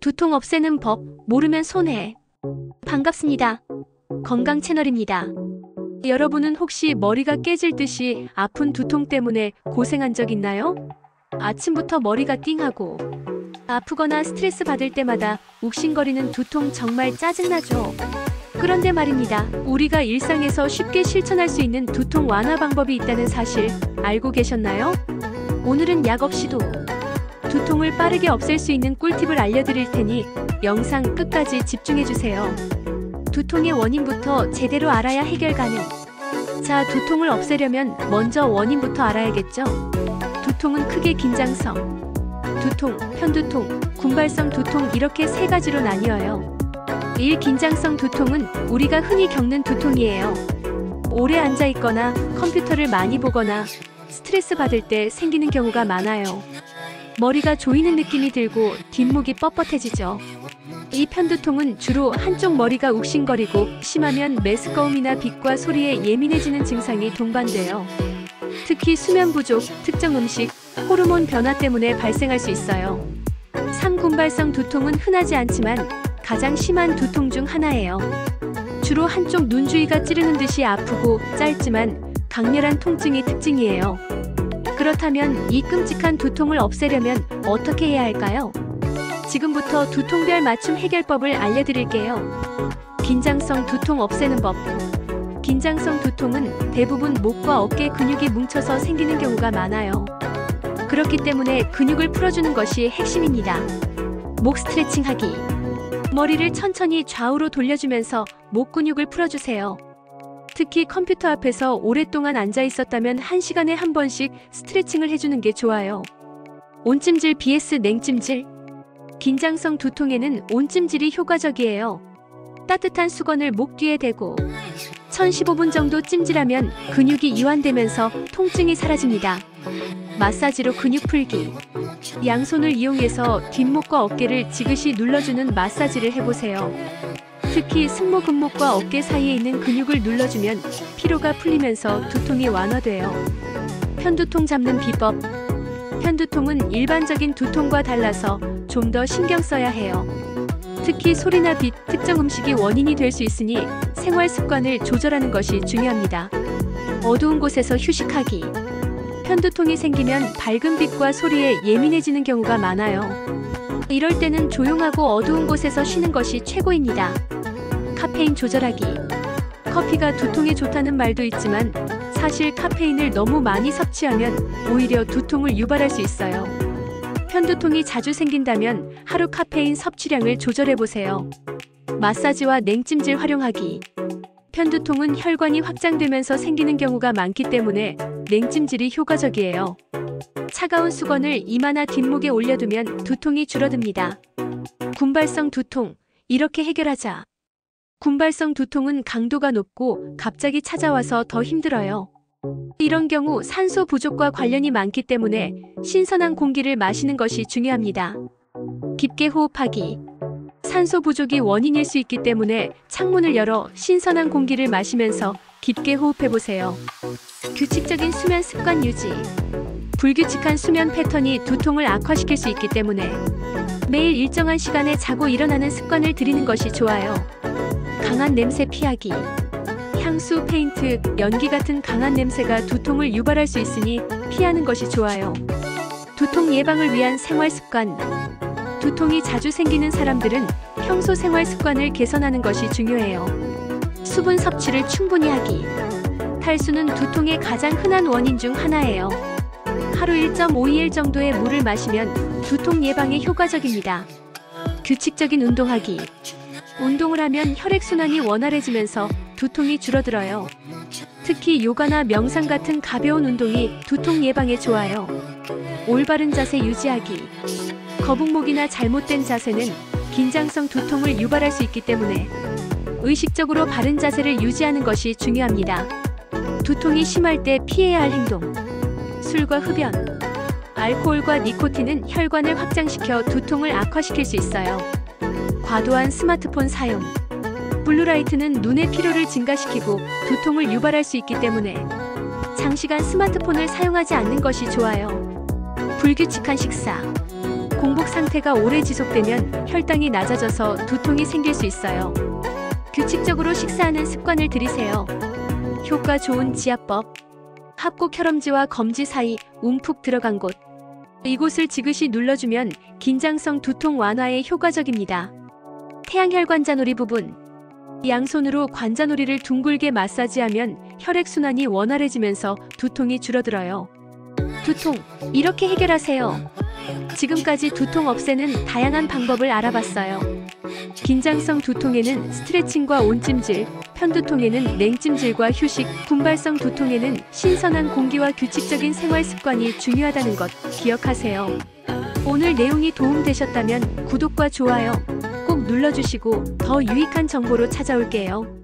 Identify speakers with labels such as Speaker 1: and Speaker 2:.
Speaker 1: 두통 없애는 법, 모르면 손해. 반갑습니다. 건강 채널입니다. 여러분은 혹시 머리가 깨질 듯이 아픈 두통 때문에 고생한 적 있나요? 아침부터 머리가 띵하고 아프거나 스트레스 받을 때마다 욱신거리는 두통 정말 짜증나죠? 그런데 말입니다. 우리가 일상에서 쉽게 실천할 수 있는 두통 완화 방법이 있다는 사실 알고 계셨나요? 오늘은 약 없이도 두통을 빠르게 없앨 수 있는 꿀팁을 알려드릴 테니 영상 끝까지 집중해주세요. 두통의 원인부터 제대로 알아야 해결 가능. 자, 두통을 없애려면 먼저 원인부터 알아야겠죠? 두통은 크게 긴장성, 두통, 편두통, 군발성 두통 이렇게 세 가지로 나뉘어요. 1. 긴장성 두통은 우리가 흔히 겪는 두통이에요. 오래 앉아있거나 컴퓨터를 많이 보거나 스트레스 받을 때 생기는 경우가 많아요. 머리가 조이는 느낌이 들고 뒷목이 뻣뻣해지죠. 이 편두통은 주로 한쪽 머리가 욱신거리고 심하면 메스꺼움이나 빛과 소리에 예민해지는 증상이 동반돼요. 특히 수면 부족, 특정 음식, 호르몬 변화 때문에 발생할 수 있어요. 3. 군발성 두통은 흔하지 않지만 가장 심한 두통 중 하나예요. 주로 한쪽 눈 주위가 찌르는 듯이 아프고 짧지만 강렬한 통증이 특징이에요. 그렇다면 이 끔찍한 두통을 없애려면 어떻게 해야 할까요? 지금부터 두통별 맞춤 해결법을 알려드릴게요. 긴장성 두통 없애는 법. 긴장성 두통은 대부분 목과 어깨 근육이 뭉쳐서 생기는 경우가 많아요. 그렇기 때문에 근육을 풀어주는 것이 핵심입니다. 목 스트레칭 하기. 머리를 천천히 좌우로 돌려주면서 목 근육을 풀어주세요. 특히 컴퓨터 앞에서 오랫동안 앉아 있었다면 1시간에 한 번씩 스트레칭을 해주는 게 좋아요. 온찜질 vs 냉찜질. 긴장성 두통에는 온찜질이 효과적이에요. 따뜻한 수건을 목 뒤에 대고 1015분 정도 찜질하면 근육이 이완되면서 통증이 사라집니다. 마사지로 근육 풀기. 양손을 이용해서 뒷목과 어깨를 지그시 눌러주는 마사지를 해보세요. 특히 승모 근목과 어깨 사이에 있는 근육을 눌러주면 피로가 풀리면서 두통이 완화돼요. 편두통 잡는 비법. 편두통은 일반적인 두통과 달라서 좀 더 신경 써야 해요. 특히 소리나 빛, 특정 음식이 원인이 될 수 있으니 생활 습관을 조절하는 것이 중요합니다. 어두운 곳에서 휴식하기. 편두통이 생기면 밝은 빛과 소리에 예민해지는 경우가 많아요. 이럴 때는 조용하고 어두운 곳에서 쉬는 것이 최고입니다. 카페인 조절하기. 커피가 두통에 좋다는 말도 있지만 사실 카페인을 너무 많이 섭취하면 오히려 두통을 유발할 수 있어요. 편두통이 자주 생긴다면 하루 카페인 섭취량을 조절해보세요. 마사지와 냉찜질 활용하기. 편두통은 혈관이 확장되면서 생기는 경우가 많기 때문에 냉찜질이 효과적이에요. 차가운 수건을 이마나 뒷목에 올려두면 두통이 줄어듭니다. 군발성 두통, 이렇게 해결하자. 군발성 두통은 강도가 높고 갑자기 찾아와서 더 힘들어요. 이런 경우 산소 부족과 관련이 많기 때문에 신선한 공기를 마시는 것이 중요합니다. 깊게 호흡하기. 산소 부족이 원인일 수 있기 때문에 창문을 열어 신선한 공기를 마시면서 깊게 호흡해보세요. 규칙적인 수면 습관 유지. 불규칙한 수면 패턴이 두통을 악화시킬 수 있기 때문에 매일 일정한 시간에 자고 일어나는 습관을 들이는 것이 좋아요. 강한 냄새 피하기. 향수, 페인트, 연기 같은 강한 냄새가 두통을 유발할 수 있으니 피하는 것이 좋아요. 두통 예방을 위한 생활 습관. 두통이 자주 생기는 사람들은 평소 생활 습관을 개선하는 것이 중요해요. 수분 섭취를 충분히 하기. 탈수는 두통의 가장 흔한 원인 중 하나예요. 하루 1.5ml 정도의 물을 마시면 두통 예방에 효과적입니다. 규칙적인 운동하기. 운동을 하면 혈액순환이 원활해지면서 두통이 줄어들어요. 특히 요가나 명상 같은 가벼운 운동이 두통 예방에 좋아요. 올바른 자세 유지하기. 거북목이나 잘못된 자세는 긴장성 두통을 유발할 수 있기 때문에 의식적으로 바른 자세를 유지하는 것이 중요합니다. 두통이 심할 때 피해야 할 행동. 술과 흡연. 알코올과 니코틴은 혈관을 확장시켜 두통을 악화시킬 수 있어요. 과도한 스마트폰 사용. 블루라이트는 눈의 피로를 증가시키고 두통을 유발할 수 있기 때문에 장시간 스마트폰을 사용하지 않는 것이 좋아요. 불규칙한 식사. 공복 상태가 오래 지속되면 혈당이 낮아져서 두통이 생길 수 있어요. 규칙적으로 식사하는 습관을 들이세요. 효과 좋은 지압법. 합곡 혈험지와 검지 사이 움푹 들어간 곳. 이곳을 지그시 눌러주면 긴장성 두통 완화에 효과적입니다. 태양혈관자놀이 부분. 양손으로 관자놀이를 둥글게 마사지하면 혈액순환이 원활해지면서 두통이 줄어들어요. 두통, 이렇게 해결하세요. 지금까지 두통 없애는 다양한 방법을 알아봤어요. 긴장성 두통에는 스트레칭과 온찜질, 편두통에는 냉찜질과 휴식, 분발성 두통에는 신선한 공기와 규칙적인 생활 습관이 중요하다는 것 기억하세요. 오늘 내용이 도움되셨다면 구독과 좋아요 꼭 눌러주시고 더 유익한 정보로 찾아올게요.